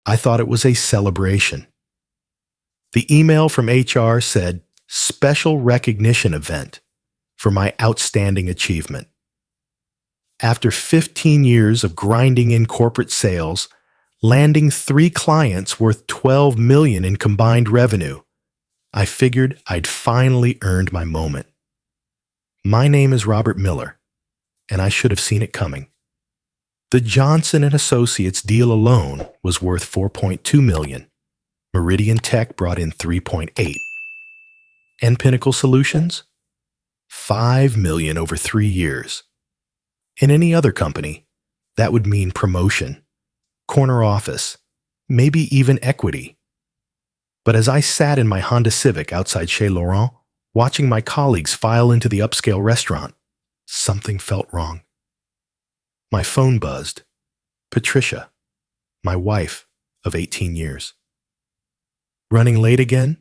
I thought it was a celebration. The email from HR said, "Special recognition event for my outstanding achievement." After 15 years of grinding in corporate sales, landing 3 clients worth $12 million in combined revenue, I figured I'd finally earned my moment. My name is Robert Miller, and I should have seen it coming. The Johnson & Associates deal alone was worth $4.2 million. Meridian Tech brought in $3.8. And Pinnacle Solutions? $5 million over 3 years. In any other company, that would mean promotion, corner office, maybe even equity. But as I sat in my Honda Civic outside Chez Laurent, watching my colleagues file into the upscale restaurant, something felt wrong. My phone buzzed. Patricia, my wife of 18 years. Running late again?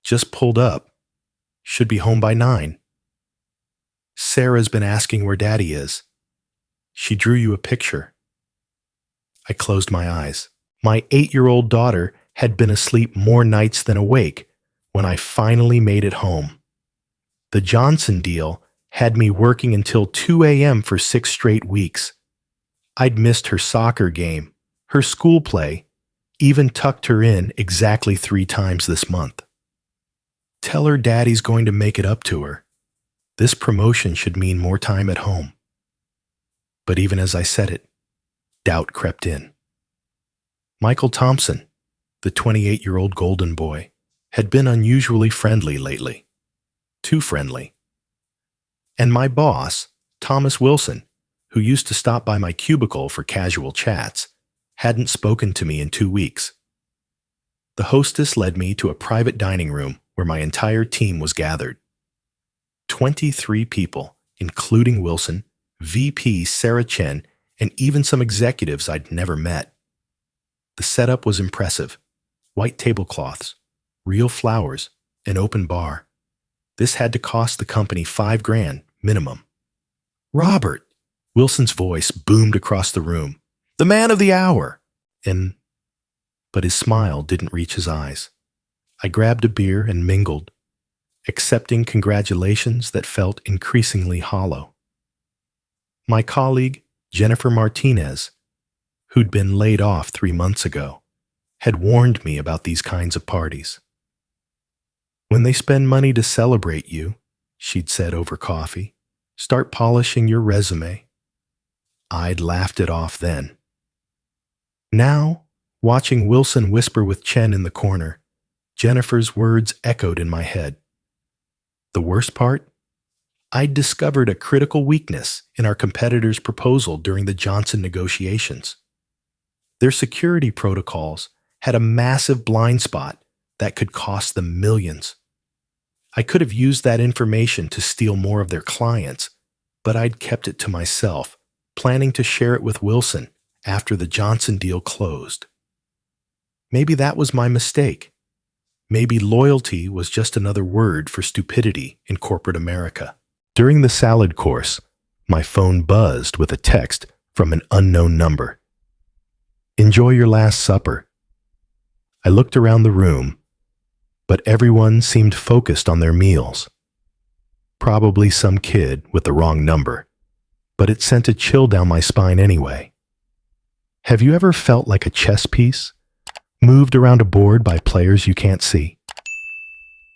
Just pulled up. Should be home by 9. Sarah's been asking where Daddy is. She drew you a picture. I closed my eyes. My 8-year-old daughter had been asleep more nights than awake when I finally made it home. The Johnson deal had me working until 2 a.m. for 6 straight weeks. I'd missed her soccer game, her school play, even tucked her in exactly 3 times this month. Tell her Daddy's going to make it up to her. This promotion should mean more time at home. But even as I said it, doubt crept in. Michael Thompson, the 28-year-old golden boy, had been unusually friendly lately. Too friendly. And my boss, Thomas Wilson, who used to stop by my cubicle for casual chats, hadn't spoken to me in 2 weeks. The hostess led me to a private dining room where my entire team was gathered. 23 people, including Wilson, VP Sarah Chen, and even some executives I'd never met. The setup was impressive. White tablecloths, real flowers, an open bar. This had to cost the company $5,000 minimum. "Robert," Wilson's voice boomed across the room. "The man of the hour." But his smile didn't reach his eyes. I grabbed a beer and mingled, accepting congratulations that felt increasingly hollow. My colleague, Jennifer Martinez, who'd been laid off 3 months ago, had warned me about these kinds of parties. "When they spend money to celebrate you," she'd said over coffee, "start polishing your resume." I'd laughed it off then. Now, watching Wilson whisper with Chen in the corner, Jennifer's words echoed in my head. The worst part? I'd discovered a critical weakness in our competitor's proposal during the Johnson negotiations. Their security protocols had a massive blind spot that could cost them millions. I could have used that information to steal more of their clients, but I'd kept it to myself, planning to share it with Wilson after the Johnson deal closed. Maybe that was my mistake. Maybe loyalty was just another word for stupidity in corporate America. During the salad course, my phone buzzed with a text from an unknown number. "Enjoy your last supper." I looked around the room, but everyone seemed focused on their meals. Probably some kid with the wrong number, but it sent a chill down my spine anyway. Have you ever felt like a chess piece, moved around a board by players you can't see?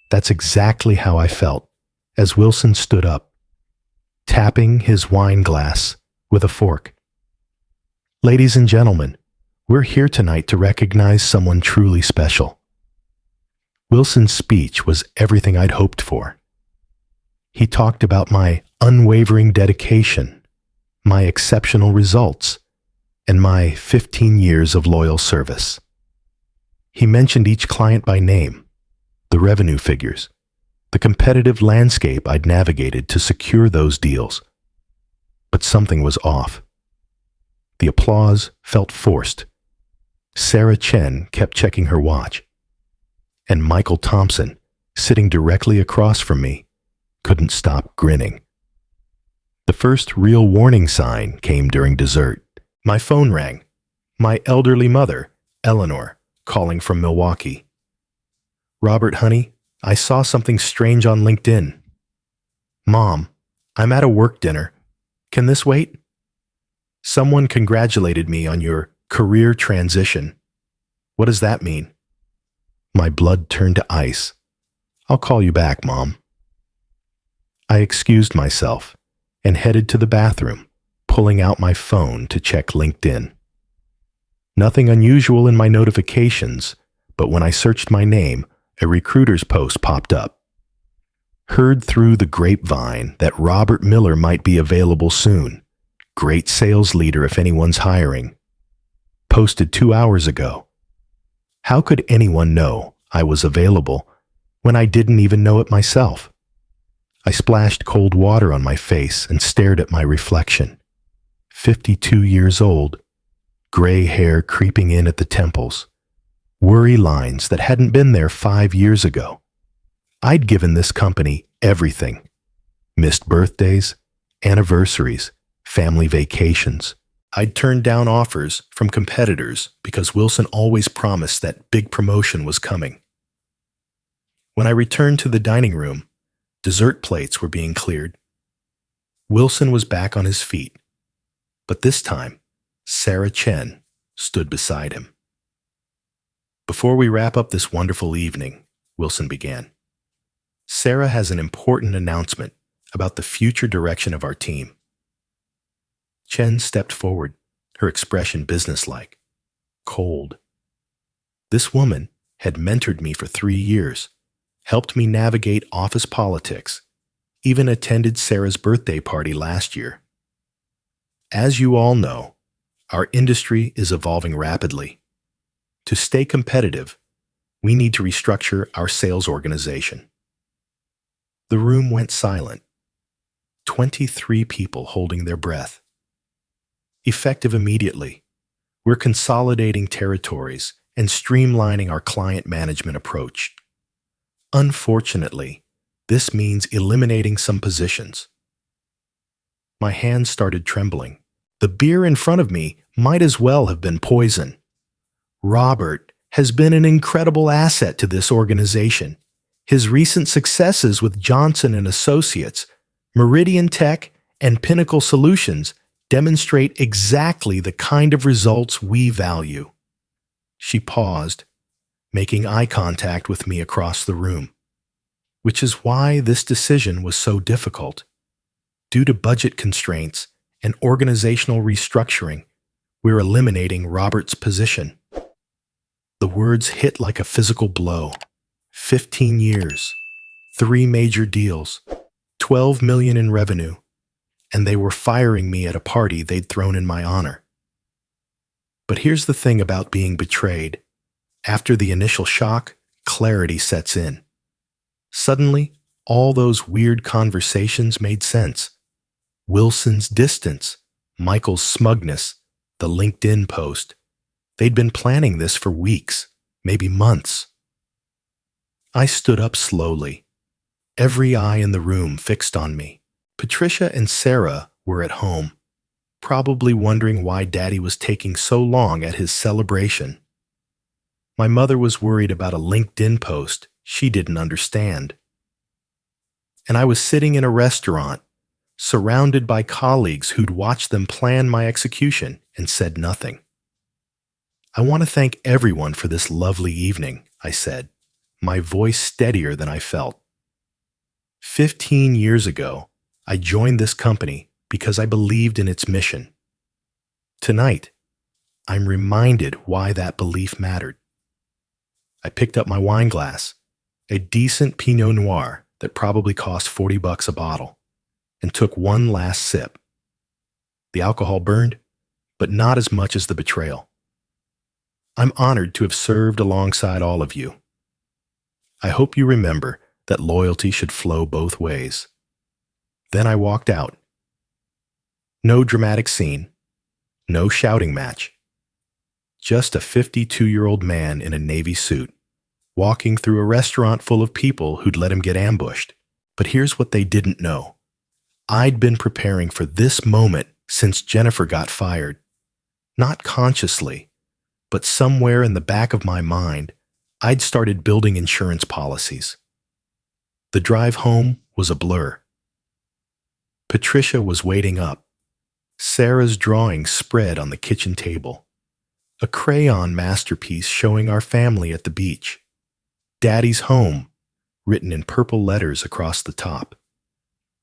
That's exactly how I felt as Wilson stood up, tapping his wine glass with a fork. "Ladies and gentlemen, we're here tonight to recognize someone truly special." Wilson's speech was everything I'd hoped for. He talked about my unwavering dedication, my exceptional results, and my 15 years of loyal service. He mentioned each client by name, the revenue figures, the competitive landscape I'd navigated to secure those deals. But something was off. The applause felt forced. Sarah Chen kept checking her watch. And Michael Thompson, sitting directly across from me, couldn't stop grinning. The first real warning sign came during dessert. My phone rang. My elderly mother, Eleanor, calling from Milwaukee. Robert, honey, I saw something strange on LinkedIn. Mom, I'm at a work dinner. Can this wait? Someone congratulated me on your career transition. What does that mean? My blood turned to ice. I'll call you back, Mom. I excused myself and headed to the bathroom, pulling out my phone to check LinkedIn. Nothing unusual in my notifications, but when I searched my name, a recruiter's post popped up. Heard through the grapevine that Robert Miller might be available soon. Great sales leader if anyone's hiring. Posted 2 hours ago. How could anyone know I was available when I didn't even know it myself? I splashed cold water on my face and stared at my reflection. 52 years old, gray hair creeping in at the temples, worry lines that hadn't been there 5 years ago. I'd given this company everything. Missed birthdays, anniversaries, family vacations. I'd turned down offers from competitors because Wilson always promised that big promotion was coming. When I returned to the dining room, dessert plates were being cleared. Wilson was back on his feet, but this time, Sarah Chen stood beside him. Before we wrap up this wonderful evening, Wilson began, Sarah has an important announcement about the future direction of our team. Chen stepped forward, her expression businesslike, cold. This woman had mentored me for 3 years, helped me navigate office politics, even attended Sarah's birthday party last year. As you all know, our industry is evolving rapidly. To stay competitive, we need to restructure our sales organization. The room went silent. 23 people holding their breath. Effective immediately, we're consolidating territories and streamlining our client management approach. Unfortunately, this means eliminating some positions. My hands started trembling. The beer in front of me might as well have been poison. Robert has been an incredible asset to this organization. His recent successes with Johnson & Associates, Meridian Tech, and Pinnacle Solutions demonstrate exactly the kind of results we value. She paused, making eye contact with me across the room, which is why this decision was so difficult. Due to budget constraints and organizational restructuring, we're eliminating Robert's position. The words hit like a physical blow. 15 years, 3 major deals, $12 million in revenue, and they were firing me at a party they'd thrown in my honor. But here's the thing about being betrayed. After the initial shock, clarity sets in. Suddenly, all those weird conversations made sense. Wilson's distance, Michael's smugness, the LinkedIn post. They'd been planning this for weeks, maybe months. I stood up slowly, every eye in the room fixed on me. Patricia and Sarah were at home, probably wondering why Daddy was taking so long at his celebration. My mother was worried about a LinkedIn post she didn't understand. And I was sitting in a restaurant, surrounded by colleagues who'd watched them plan my execution and said nothing. I want to thank everyone for this lovely evening, I said, my voice steadier than I felt. 15 years ago, I joined this company because I believed in its mission. Tonight, I'm reminded why that belief mattered. I picked up my wine glass, a decent Pinot Noir that probably cost $40 a bottle, and took one last sip. The alcohol burned, but not as much as the betrayal. I'm honored to have served alongside all of you. I hope you remember that loyalty should flow both ways. Then I walked out. No dramatic scene, no shouting match. Just a 52-year-old man in a navy suit, walking through a restaurant full of people who'd let him get ambushed. But here's what they didn't know. I'd been preparing for this moment since Jennifer got fired. Not consciously, But somewhere in the back of my mind, I'd started building insurance policies. The drive home was a blur. Patricia was waiting up. Sarah's drawing spread on the kitchen table. A crayon masterpiece showing our family at the beach. Daddy's home, written in purple letters across the top.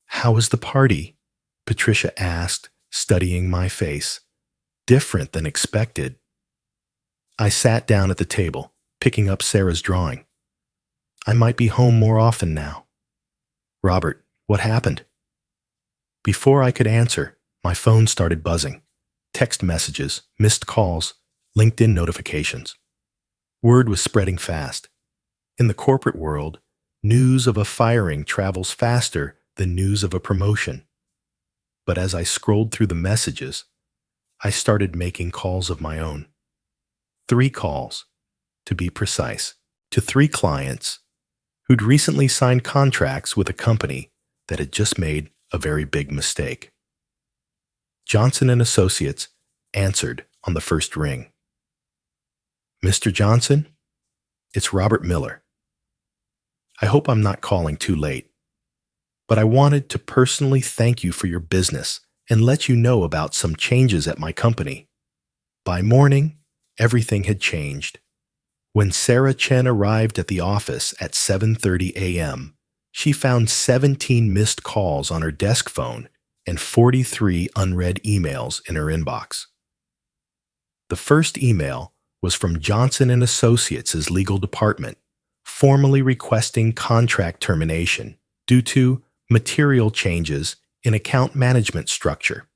"How was the party?" Patricia asked, studying my face. Different than expected. I sat down at the table, picking up Sarah's drawing. "I might be home more often now." "Robert, what happened?" Before I could answer, my phone started buzzing. Text messages, missed calls, LinkedIn notifications. Word was spreading fast. In the corporate world, news of a firing travels faster than news of a promotion. But as I scrolled through the messages, I started making calls of my own. 3 calls, to be precise, to 3 clients who'd recently signed contracts with a company that had just made a very big mistake. Johnson & Associates answered on the first ring. "Mr. Johnson, it's Robert Miller. I hope I'm not calling too late, but I wanted to personally thank you for your business and let you know about some changes at my company." By morning, everything had changed. When Sarah Chen arrived at the office at 7:30 a.m., she found 17 missed calls on her desk phone and 43 unread emails in her inbox. The first email was from Johnson & Associates' legal department, formally requesting contract termination due to material changes in account management structure.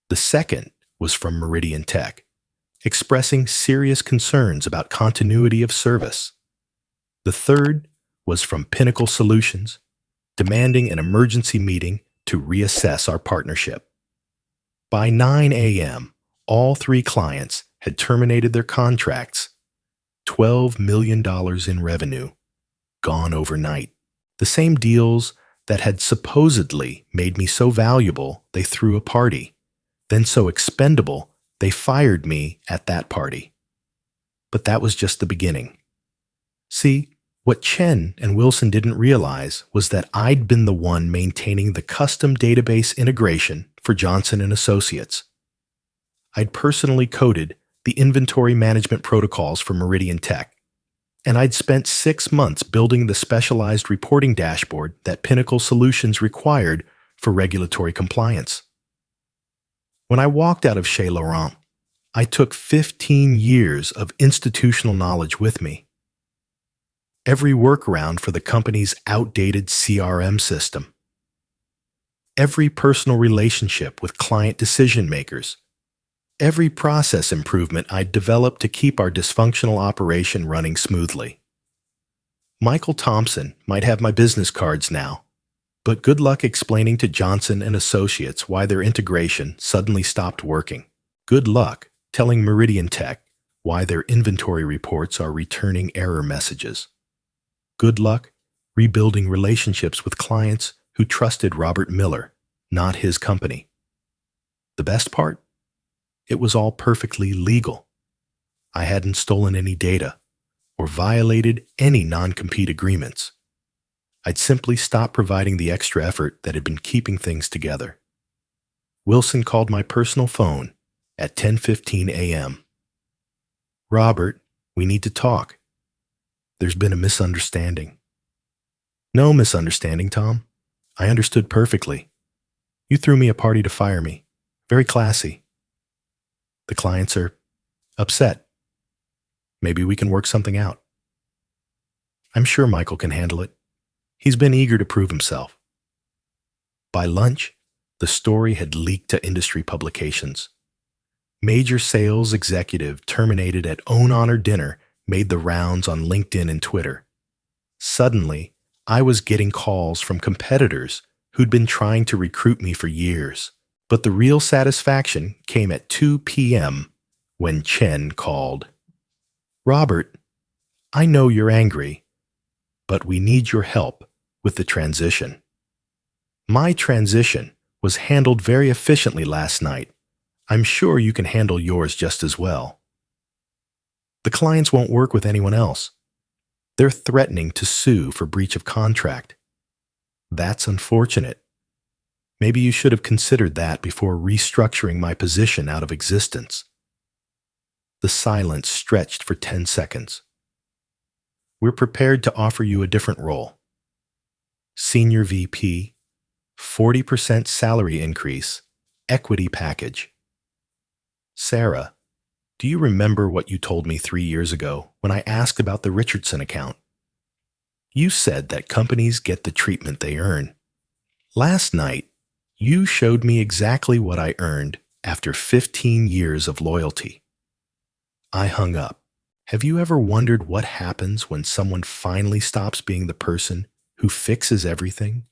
The second was from Meridian Tech, expressing serious concerns about continuity of service. The third was from Pinnacle Solutions, demanding an emergency meeting to reassess our partnership. By 9 a.m., all 3 clients had terminated their contracts. $12 million in revenue, gone overnight. The same deals that had supposedly made me so valuable they threw a party, then so expendable they fired me at that party. But that was just the beginning. See, what Chen and Wilson didn't realize was that I'd been the one maintaining the custom database integration for Johnson & Associates. I'd personally coded the inventory management protocols for Meridian Tech, and I'd spent 6 months building the specialized reporting dashboard that Pinnacle Solutions required for regulatory compliance. When I walked out of Chez Laurent, I took 15 years of institutional knowledge with me. Every workaround for the company's outdated CRM system. Every personal relationship with client decision makers. Every process improvement I'd developed to keep our dysfunctional operation running smoothly. Michael Thompson might have my business cards now, but good luck explaining to Johnson & Associates why their integration suddenly stopped working. Good luck telling Meridian Tech why their inventory reports are returning error messages. Good luck rebuilding relationships with clients who trusted Robert Miller, not his company. The best part? It was all perfectly legal. I hadn't stolen any data or violated any non-compete agreements. I'd simply stopped providing the extra effort that had been keeping things together. Wilson called my personal phone at 10:15 a.m. "Robert, we need to talk. There's been a misunderstanding." "No misunderstanding, Tom. I understood perfectly. You threw me a party to fire me. Very classy. The clients are upset. Maybe we can work something out." "I'm sure Michael can handle it. He's been eager to prove himself." By lunch, the story had leaked to industry publications. Major sales executive terminated at own honor dinner made the rounds on LinkedIn and Twitter. Suddenly, I was getting calls from competitors who'd been trying to recruit me for years. But the real satisfaction came at 2 p.m. when Chen called. "Robert, I know you're angry, but we need your help with the transition." My transition was handled very efficiently last night. I'm sure you can handle yours just as well. The clients won't work with anyone else. They're threatening to sue for breach of contract. That's unfortunate. Maybe you should have considered that before restructuring my position out of existence." The silence stretched for 10 seconds. "We're prepared to offer you a different role. Senior VP, 40% salary increase, equity package." "Sarah, do you remember what you told me 3 years ago when I asked about the Richardson account? You said that companies get the treatment they earn. Last night, you showed me exactly what I earned after 15 years of loyalty." I hung up. Have you ever wondered what happens when someone finally stops being the person who fixes everything?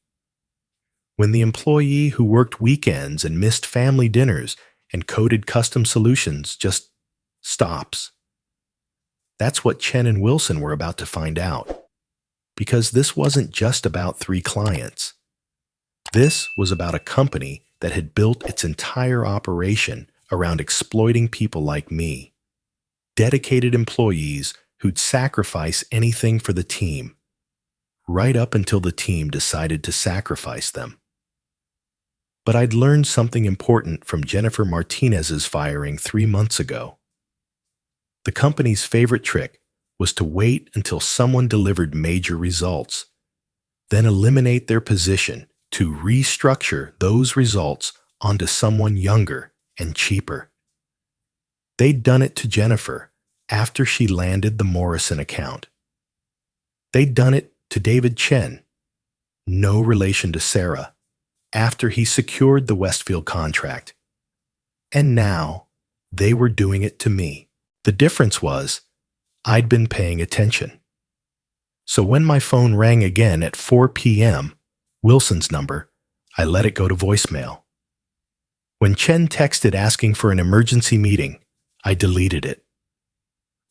When the employee who worked weekends and missed family dinners and coded custom solutions just stops. That's what Chen and Wilson were about to find out. Because this wasn't just about 3 clients. This was about a company that had built its entire operation around exploiting people like me. Dedicated employees who'd sacrifice anything for the team, right up until the team decided to sacrifice them. But I'd learned something important from Jennifer Martinez's firing 3 months ago. The company's favorite trick was to wait until someone delivered major results, then eliminate their position to restructure those results onto someone younger and cheaper. They'd done it to Jennifer after she landed the Morrison account. They'd done it to David Chen, no relation to Sarah, after he secured the Westfield contract. And now, they were doing it to me. The difference was, I'd been paying attention. So when my phone rang again at 4 p.m., Wilson's number, I let it go to voicemail. When Chen texted asking for an emergency meeting, I deleted it.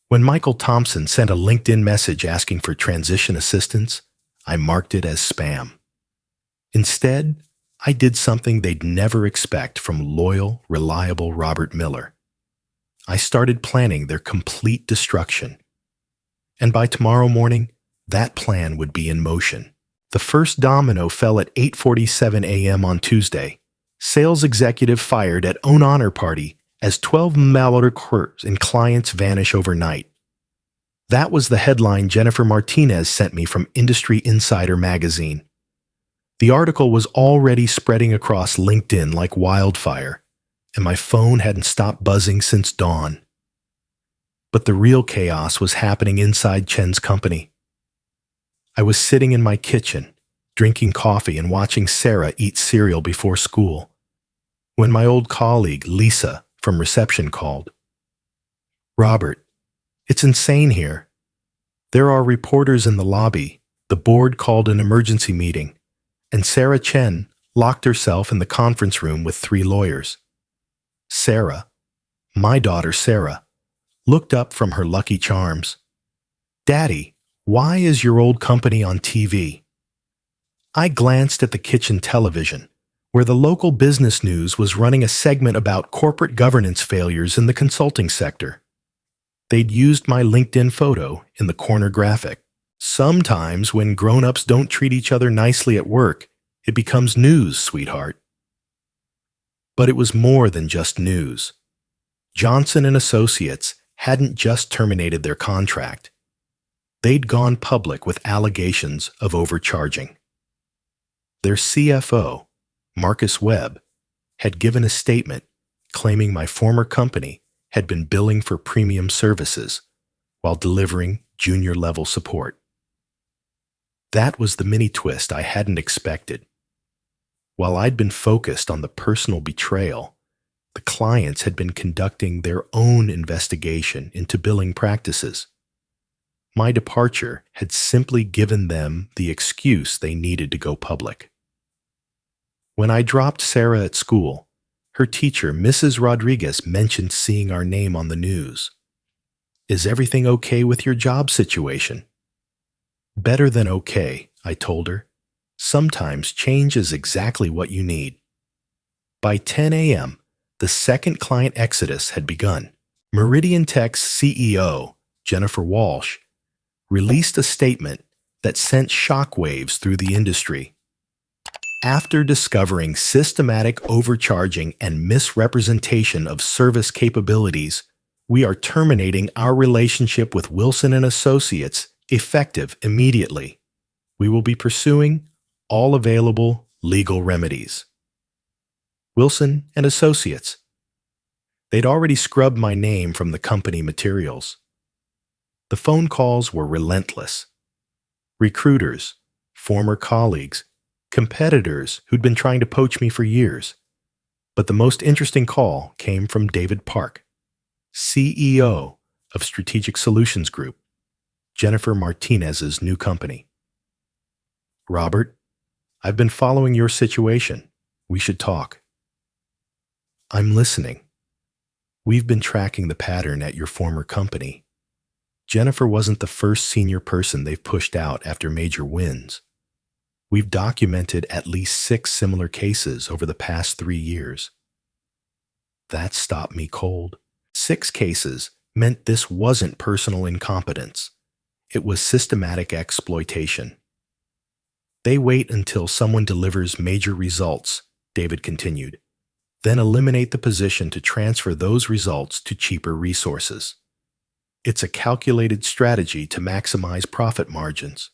When Michael Thompson sent a LinkedIn message asking for transition assistance, I marked it as spam. Instead, I did something they'd never expect from loyal, reliable Robert Miller. I started planning their complete destruction. And by tomorrow morning, that plan would be in motion. The first domino fell at 8:47 a.m. on Tuesday. Sales executive fired at own honor party as 12 mail-order clerks and clients vanish overnight. That was the headline Jennifer Martinez sent me from Industry Insider magazine. The article was already spreading across LinkedIn like wildfire, and my phone hadn't stopped buzzing since dawn. But the real chaos was happening inside Chen's company. I was sitting in my kitchen, drinking coffee and watching Sarah eat cereal before school, when my old colleague, Lisa, from reception called. "Robert, it's insane here. There are reporters in the lobby. The board called an emergency meeting, and Sarah Chen locked herself in the conference room with 3 lawyers. Sarah, my daughter Sarah, looked up from her Lucky Charms. "Daddy, why is your old company on TV?" I glanced at the kitchen television, where the local business news was running a segment about corporate governance failures in the consulting sector. They'd used my LinkedIn photo in the corner graphic. Sometimes when grown-ups don't treat each other nicely at work, it becomes news, sweetheart. But it was more than just news. Johnson & Associates hadn't just terminated their contract. They'd gone public with allegations of overcharging. Their CFO, Marcus Webb, had given a statement claiming my former company had been billing for premium services while delivering junior-level support. That was the mini-twist I hadn't expected. While I'd been focused on the personal betrayal, the clients had been conducting their own investigation into billing practices. My departure had simply given them the excuse they needed to go public. When I dropped Sarah at school, her teacher, Mrs. Rodriguez, mentioned seeing our name on the news. "Is everything okay with your job situation?" "Better than okay," I told her. "Sometimes change is exactly what you need." By 10 a.m., the second client exodus had begun. Meridian Tech's CEO, Jennifer Walsh, released a statement that sent shockwaves through the industry. After discovering systematic overcharging and misrepresentation of service capabilities, we are terminating our relationship with Wilson and Associates effective immediately. We will be pursuing all available legal remedies. Wilson and Associates. They'd already scrubbed my name from the company materials. The phone calls were relentless. Recruiters, former colleagues, competitors who'd been trying to poach me for years. But the most interesting call came from David Park, CEO of Strategic Solutions Group, Jennifer Martinez's new company. Robert, I've been following your situation. We should talk. I'm listening. We've been tracking the pattern at your former company. Jennifer wasn't the first senior person they've pushed out after major wins. We've documented at least 6 similar cases over the past 3 years. That stopped me cold. 6 cases meant this wasn't personal incompetence. It was systematic exploitation. They wait until someone delivers major results, David continued, then eliminate the position to transfer those results to cheaper resources. It's a calculated strategy to maximize profit margins.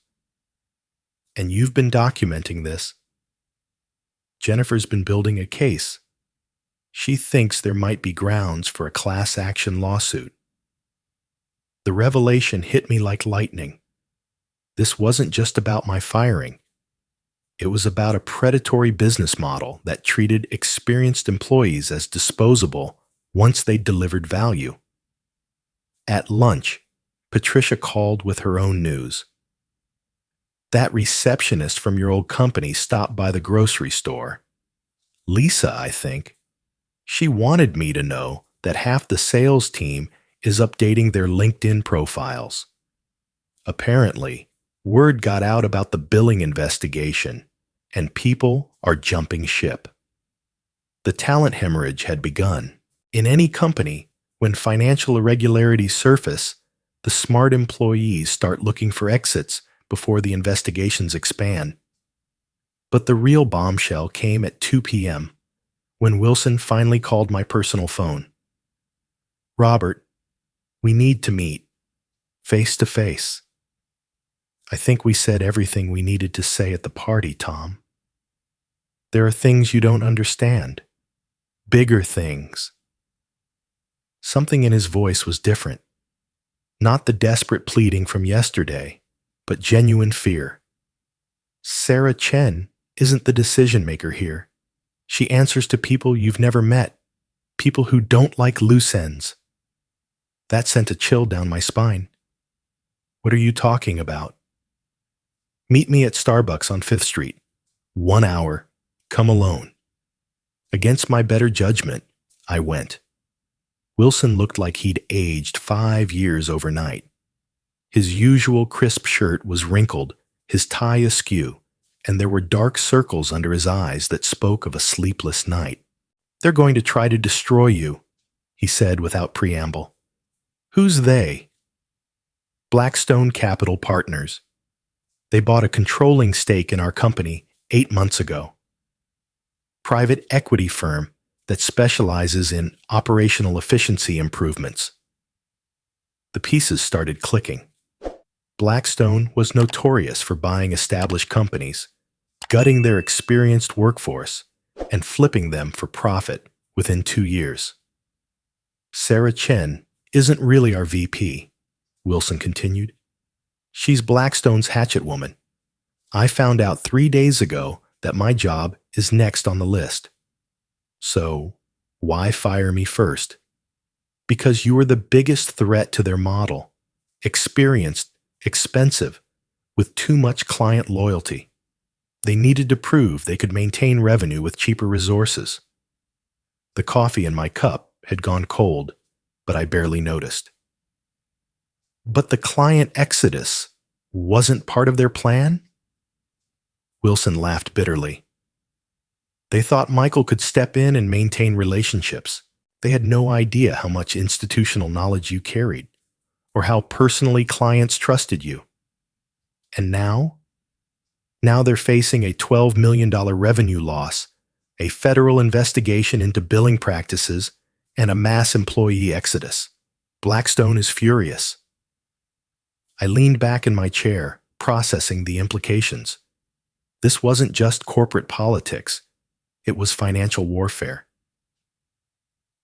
And you've been documenting this. Jennifer's been building a case. She thinks there might be grounds for a class action lawsuit. The revelation hit me like lightning. This wasn't just about my firing. It was about a predatory business model that treated experienced employees as disposable once they delivered value. At lunch, Patricia called with her own news. That receptionist from your old company stopped by the grocery store. Lisa, I think. She wanted me to know that half the sales team is updating their LinkedIn profiles. Apparently, word got out about the billing investigation, and people are jumping ship. The talent hemorrhage had begun. In any company, when financial irregularities surface, the smart employees start looking for exits before the investigations expand. But the real bombshell came at 2 p.m., when Wilson finally called my personal phone. Robert, we need to meet, face to face. I think we said everything we needed to say at the party, Tom. There are things you don't understand. Bigger things. Something in his voice was different. Not the desperate pleading from yesterday, but genuine fear. Sarah Chen isn't the decision maker here. She answers to people you've never met, people who don't like loose ends. That sent a chill down my spine. What are you talking about? Meet me at Starbucks on 5th Street. 1 hour. Come alone. Against my better judgment, I went. Wilson looked like he'd aged 5 years overnight. His usual crisp shirt was wrinkled, his tie askew, and there were dark circles under his eyes that spoke of a sleepless night. They're going to try to destroy you, he said without preamble. Who's they? Blackstone Capital Partners. They bought a controlling stake in our company 8 months ago. Private equity firm that specializes in operational efficiency improvements. The pieces started clicking. Blackstone was notorious for buying established companies, gutting their experienced workforce, and flipping them for profit within 2 years. Sarah Chen isn't really our VP, Wilson continued. She's Blackstone's hatchet woman. I found out 3 days ago that my job is next on the list. So, why fire me first? Because you were the biggest threat to their model. Experienced, expensive, with too much client loyalty. They needed to prove they could maintain revenue with cheaper resources. The coffee in my cup had gone cold, but I barely noticed. But the client exodus wasn't part of their plan? Wilson laughed bitterly. They thought Michael could step in and maintain relationships. They had no idea how much institutional knowledge you carried. or how personally clients trusted you. And now? Now they're facing a $12 million revenue loss, a federal investigation into billing practices, and a mass employee exodus. Blackstone is furious. I leaned back in my chair, processing the implications. This wasn't just corporate politics. It was financial warfare.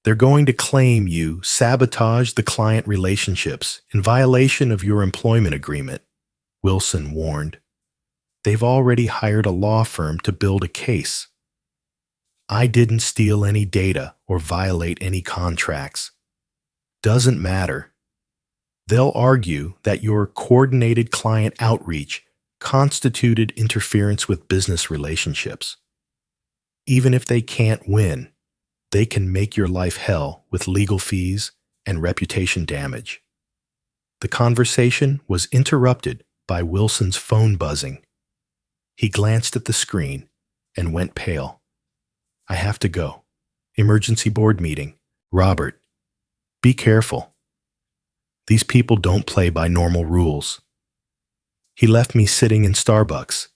They're going to claim you sabotaged the client relationships in violation of your employment agreement, Wilson warned. They've already hired a law firm to build a case. I didn't steal any data or violate any contracts. Doesn't matter. They'll argue that your coordinated client outreach constituted interference with business relationships. Even if they can't win, they can make your life hell with legal fees and reputation damage. The conversation was interrupted by Wilson's phone buzzing. He glanced at the screen and went pale. I have to go. Emergency board meeting. Robert, be careful. These people don't play by normal rules. He left me sitting in Starbucks,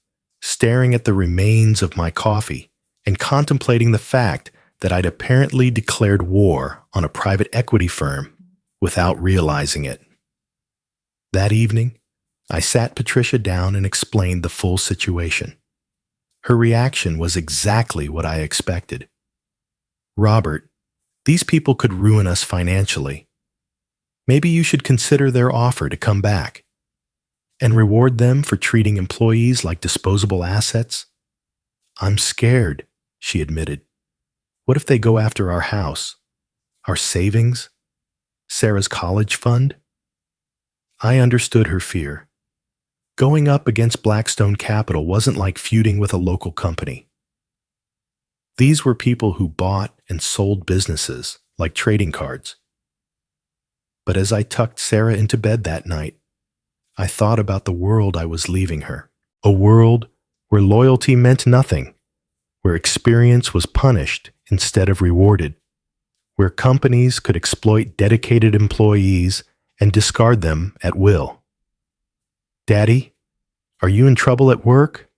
staring at the remains of my coffee and contemplating the fact that I'd apparently declared war on a private equity firm without realizing it. That evening, I sat Patricia down and explained the full situation. Her reaction was exactly what I expected. Robert, these people could ruin us financially. Maybe you should consider their offer to come back and reward them for treating employees like disposable assets. I'm scared, she admitted. What if they go after our house, our savings, Sarah's college fund? I understood her fear. Going up against Blackstone Capital wasn't like feuding with a local company. These were people who bought and sold businesses like trading cards. But as I tucked Sarah into bed that night, I thought about the world I was leaving her. A world where loyalty meant nothing, where experience was punished instead of rewarded, where companies could exploit dedicated employees and discard them at will. Daddy, are you in trouble at work?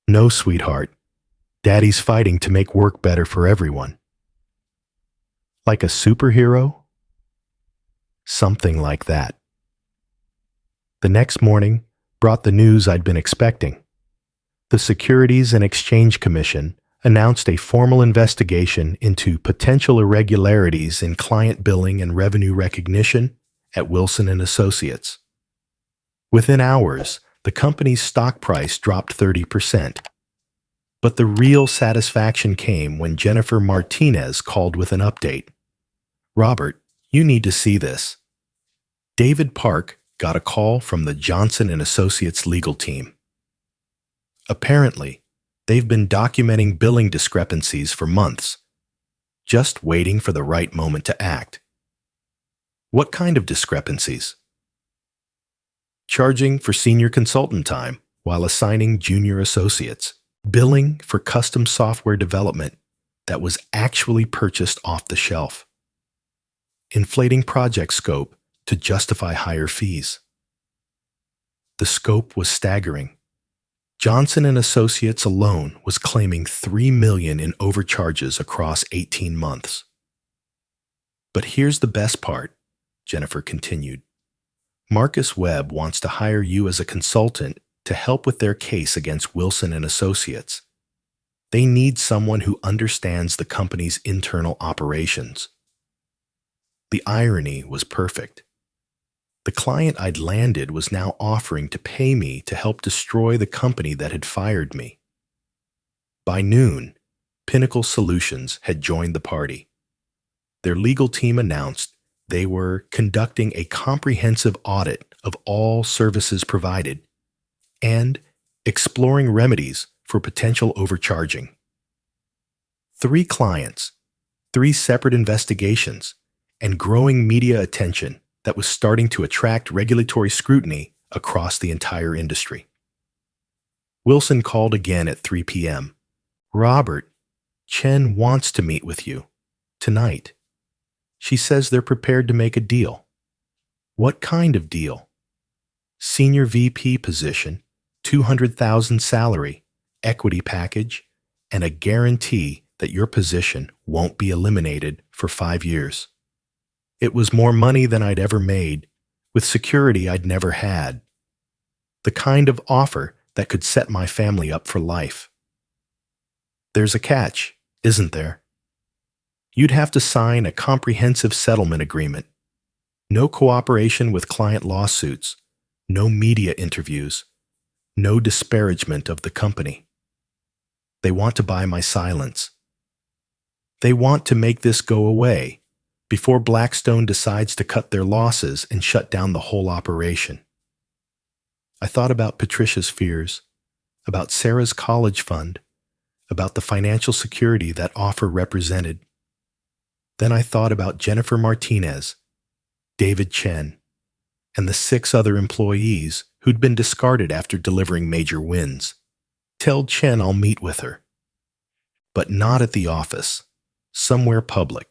No, sweetheart. Daddy's fighting to make work better for everyone. Like a superhero? Something like that. The next morning brought the news I'd been expecting. The Securities and Exchange Commission announced a formal investigation into potential irregularities in client billing and revenue recognition at Wilson & Associates. Within hours, the company's stock price dropped 30%. But the real satisfaction came when Jennifer Martinez called with an update. Robert, you need to see this. David Park got a call from the Johnson & Associates legal team. Apparently, they've been documenting billing discrepancies for months, just waiting for the right moment to act. What kind of discrepancies? Charging for senior consultant time while assigning junior associates. Billing for custom software development that was actually purchased off the shelf. Inflating project scope to justify higher fees. The scope was staggering. Johnson & Associates alone was claiming $3 million in overcharges across 18 months. But here's the best part, Jennifer continued. Marcus Webb wants to hire you as a consultant to help with their case against Wilson & Associates. They need someone who understands the company's internal operations. The irony was perfect. The client I'd landed was now offering to pay me to help destroy the company that had fired me. By noon, Pinnacle Solutions had joined the party. Their legal team announced they were conducting a comprehensive audit of all services provided and exploring remedies for potential overcharging. 3 clients, 3 separate investigations, and growing media attention that was starting to attract regulatory scrutiny across the entire industry. Wilson called again at 3 p.m. Robert, Chen wants to meet with you tonight. She says they're prepared to make a deal. What kind of deal? Senior VP position, 200,000 salary, equity package, and a guarantee that your position won't be eliminated for 5 years. It was more money than I'd ever made, with security I'd never had. The kind of offer that could set my family up for life. There's a catch, isn't there? You'd have to sign a comprehensive settlement agreement. No cooperation with client lawsuits, no media interviews, no disparagement of the company. They want to buy my silence. They want to make this go away before Blackstone decides to cut their losses and shut down the whole operation. I thought about Patricia's fears, about Sarah's college fund, about the financial security that offer represented. Then I thought about Jennifer Martinez, David Chen, and the 6 other employees who'd been discarded after delivering major wins. Tell Chen I'll meet with her. But not at the office, somewhere public.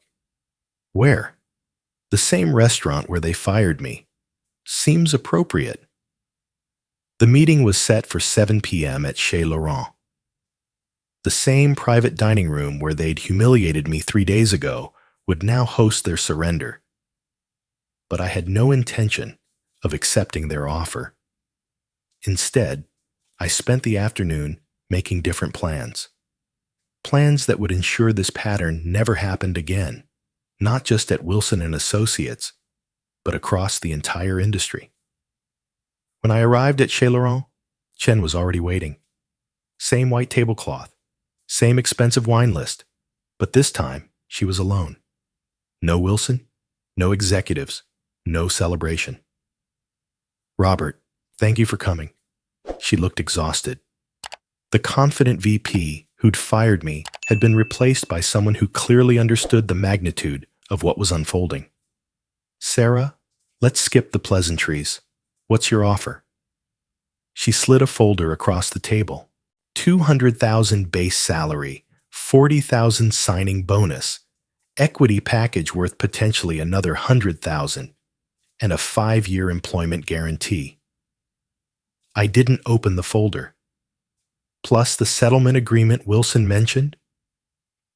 Where? The same restaurant where they fired me. Seems appropriate. The meeting was set for 7 p.m. at Chez Laurent. The same private dining room where they'd humiliated me 3 days ago would now host their surrender. But I had no intention of accepting their offer. Instead, I spent the afternoon making different plans. Plans that would ensure this pattern never happened again, not just at Wilson & Associates, but across the entire industry. When I arrived at Chez Laurent, Chen was already waiting. Same white tablecloth, same expensive wine list, but this time she was alone. No Wilson, no executives, no celebration. Robert, thank you for coming. She looked exhausted. The confident VP who'd fired me had been replaced by someone who clearly understood the magnitude of what was unfolding. Sarah, let's skip the pleasantries. What's your offer? She slid a folder across the table. 200,000 base salary, 40,000 signing bonus, equity package worth potentially another 100,000, and a 5-year employment guarantee. I didn't open the folder. Plus the settlement agreement Wilson mentioned?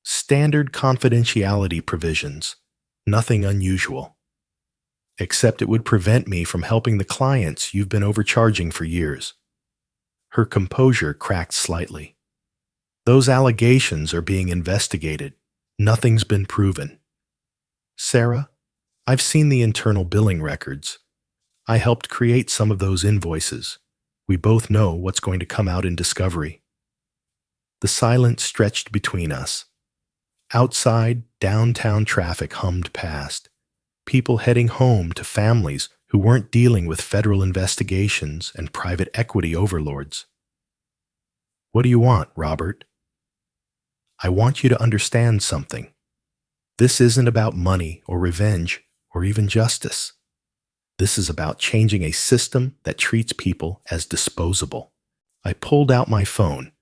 Standard confidentiality provisions, nothing unusual. Except it would prevent me from helping the clients you've been overcharging for years. Her composure cracked slightly. Those allegations are being investigated. Nothing's been proven. Sarah, I've seen the internal billing records. I helped create some of those invoices. We both know what's going to come out in discovery. The silence stretched between us. Outside, downtown traffic hummed past. People heading home to families who weren't dealing with federal investigations and private equity overlords. What do you want, Robert? I want you to understand something. This isn't about money or revenge or even justice. This is about changing a system that treats people as disposable. I pulled out my phone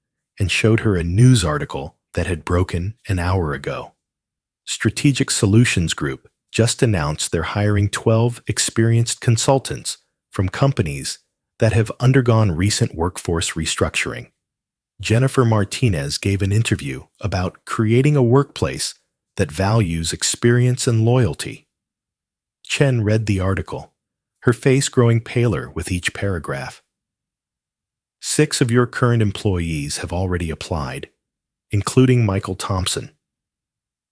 and showed her a news article that had broken an hour ago. Strategic Solutions Group just announced they're hiring 12 experienced consultants from companies that have undergone recent workforce restructuring. Jennifer Martinez gave an interview about creating a workplace that values experience and loyalty. Chen read the article, her face growing paler with each paragraph. 6 of your current employees have already applied, including Michael Thompson.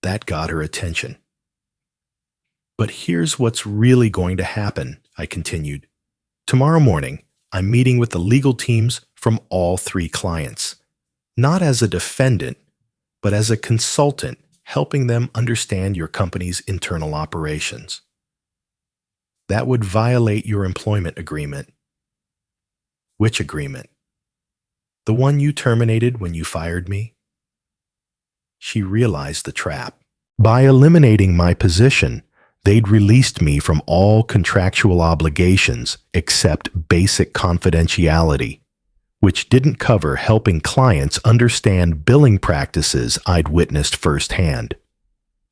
That got her attention. But here's what's really going to happen, I continued. Tomorrow morning, I'm meeting with the legal teams from all 3 clients, not as a defendant, but as a consultant helping them understand your company's internal operations. That would violate your employment agreement. Which agreement? The one you terminated when you fired me? She realized the trap. By eliminating my position, they'd released me from all contractual obligations except basic confidentiality, which didn't cover helping clients understand billing practices I'd witnessed firsthand.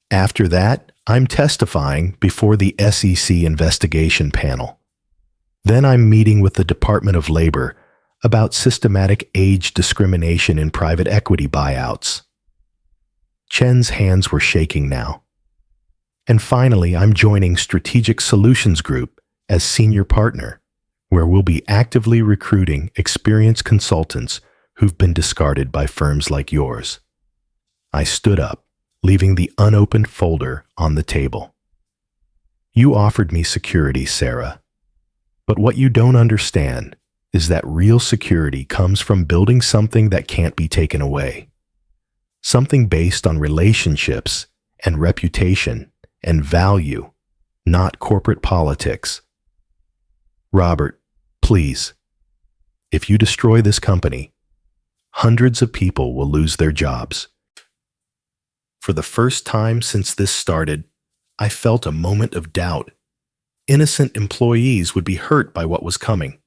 After that, I'm testifying before the SEC investigation panel. Then I'm meeting with the Department of Labor about systematic age discrimination in private equity buyouts. Chen's hands were shaking now. And finally, I'm joining Strategic Solutions Group as senior partner, where we'll be actively recruiting experienced consultants who've been discarded by firms like yours. I stood up, leaving the unopened folder on the table. You offered me security, Sarah. But what you don't understand is that real security comes from building something that can't be taken away. Something based on relationships and reputation and value, not corporate politics. Robert, please, if you destroy this company, hundreds of people will lose their jobs. For the first time since this started, I felt a moment of doubt. Innocent employees would be hurt by what was coming.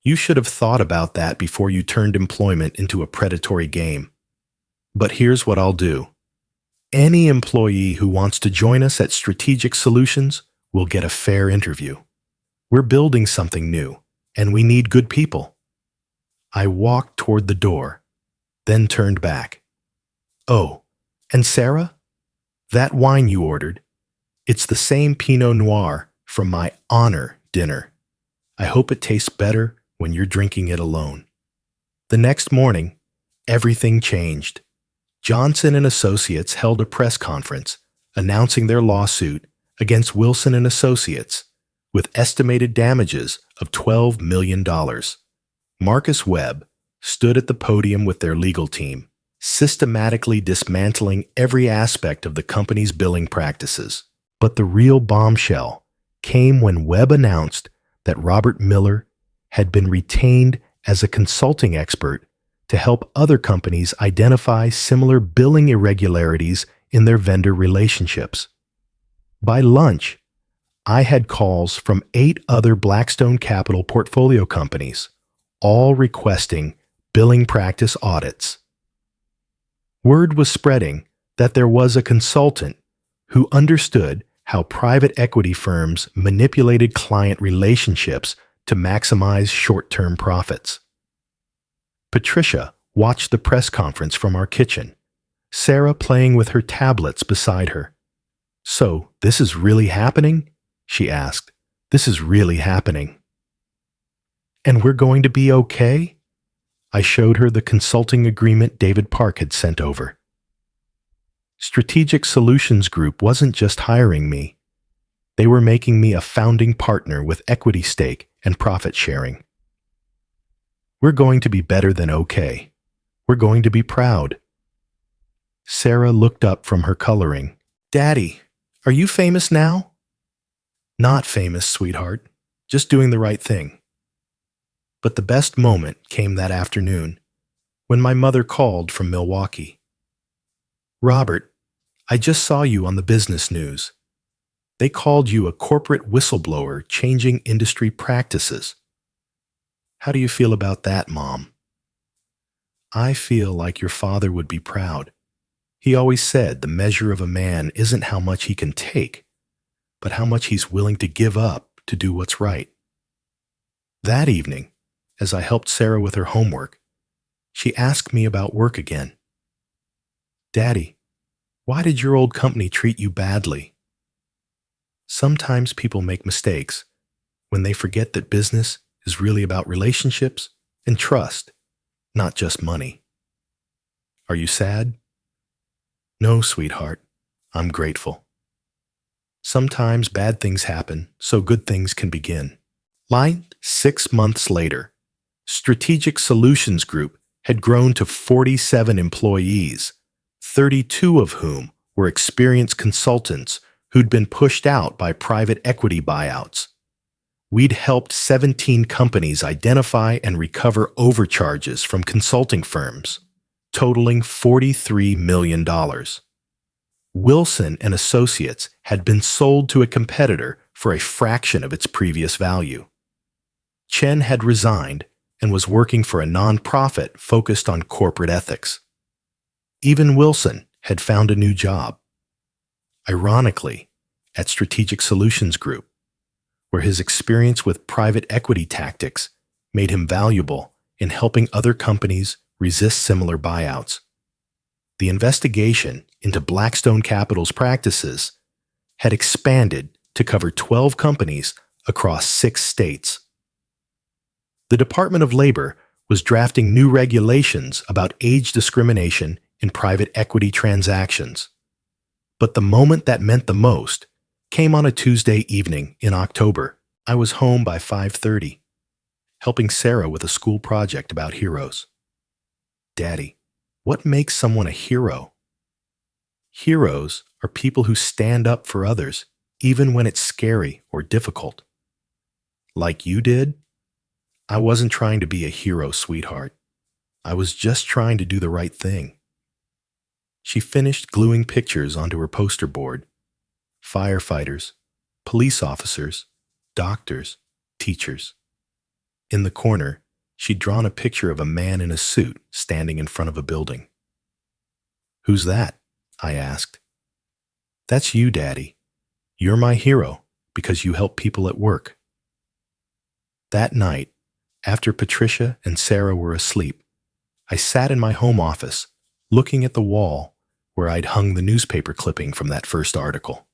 You should have thought about that before you turned employment into a predatory game. But here's what I'll do. Any employee who wants to join us at Strategic Solutions will get a fair interview. We're building something new, and we need good people. I walked toward the door, then turned back. Oh, and Sarah? That wine you ordered, it's the same Pinot Noir from my honor dinner. I hope it tastes better when you're drinking it alone. The next morning, everything changed. Johnson & Associates held a press conference announcing their lawsuit against Wilson & Associates with estimated damages of $12 million. Marcus Webb stood at the podium with their legal team, systematically dismantling every aspect of the company's billing practices. But the real bombshell came when Webb announced that Robert Miller had been retained as a consulting expert to help other companies identify similar billing irregularities in their vendor relationships. By lunch, I had calls from 8 other Blackstone Capital portfolio companies, all requesting billing practice audits. Word was spreading that there was a consultant who understood how private equity firms manipulated client relationships to maximize short-term profits. Patricia watched the press conference from our kitchen, Sarah playing with her tablets beside her. "So, this is really happening?" she asked. "This is really happening." "And we're going to be okay?" I showed her the consulting agreement David Park had sent over. Strategic Solutions Group wasn't just hiring me. They were making me a founding partner with equity stake and profit sharing. We're going to be better than okay. We're going to be proud. Sarah looked up from her coloring. "Daddy, are you famous now?" "Not famous, sweetheart. Just doing the right thing." But the best moment came that afternoon, when my mother called from Milwaukee. "Robert, I just saw you on the business news. They called you a corporate whistleblower changing industry practices. How do you feel about that, Mom?" "I feel like your father would be proud. He always said the measure of a man isn't how much he can take, but how much he's willing to give up to do what's right." That evening, as I helped Sarah with her homework, she asked me about work again. "Daddy, why did your old company treat you badly?" Sometimes people make mistakes when they forget that business is really about relationships and trust, not just money. "Are you sad?" "No, sweetheart. I'm grateful. Sometimes bad things happen so good things can begin." 6 months later, Strategic Solutions Group had grown to 47 employees, 32 of whom were experienced consultants who'd been pushed out by private equity buyouts. We'd helped 17 companies identify and recover overcharges from consulting firms, totaling $43 million. Wilson & Associates had been sold to a competitor for a fraction of its previous value. Chen had resigned and was working for a nonprofit focused on corporate ethics. Even Wilson had found a new job. Ironically, at Strategic Solutions Group, where his experience with private equity tactics made him valuable in helping other companies resist similar buyouts. The investigation into Blackstone Capital's practices had expanded to cover 12 companies across 6 states. The Department of Labor was drafting new regulations about age discrimination in private equity transactions. But the moment that meant the most came on a Tuesday evening in October. I was home by 5:30, helping Sarah with a school project about heroes. Daddy, what makes someone a hero? Heroes are people who stand up for others, even when it's scary or difficult. Like you did? I wasn't trying to be a hero, sweetheart. I was just trying to do the right thing. She finished gluing pictures onto her poster board. Firefighters, police officers, doctors, teachers. In the corner, she'd drawn a picture of a man in a suit standing in front of a building. "Who's that?" I asked. "That's you, Daddy. You're my hero because you help people at work." That night, after Patricia and Sarah were asleep, I sat in my home office looking at the wall where I'd hung the newspaper clipping from that first article.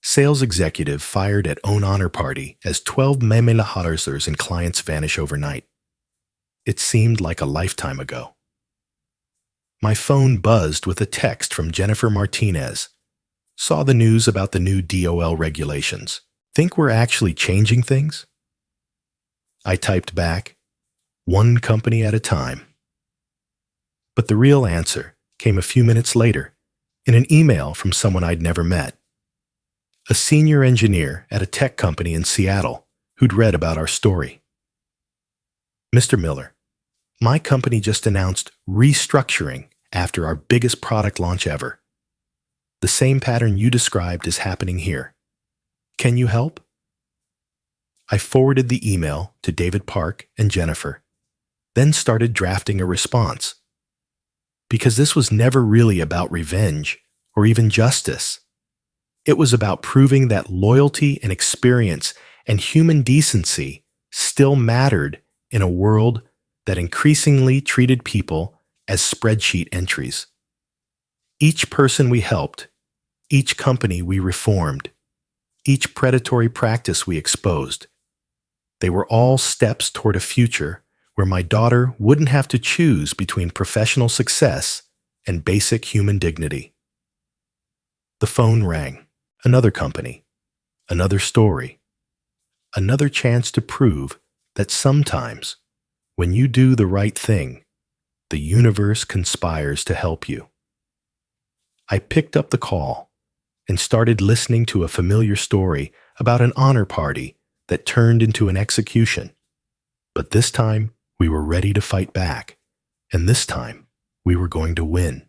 Sales executive fired at own honor party as 12 Memelaharzers and clients vanish overnight. It seemed like a lifetime ago. My phone buzzed with a text from Jennifer Martinez. Saw the news about the new DOL regulations. Think we're actually changing things? I typed back, one company at a time. But the real answer came a few minutes later in an email from someone I'd never met. A senior engineer at a tech company in Seattle who'd read about our story. "Mr. Miller, my company just announced restructuring after our biggest product launch ever. The same pattern you described is happening here. Can you help?" I forwarded the email to David Park and Jennifer, then started drafting a response. Because this was never really about revenge or even justice. It was about proving that loyalty and experience and human decency still mattered in a world that increasingly treated people as spreadsheet entries. Each person we helped, each company we reformed, each predatory practice we exposed, they were all steps toward a future where my daughter wouldn't have to choose between professional success and basic human dignity. The phone rang. Another company, another story, another chance to prove that sometimes, when you do the right thing, the universe conspires to help you. I picked up the call and started listening to a familiar story about an honor party that turned into an execution. But this time, we were ready to fight back, and this time, we were going to win.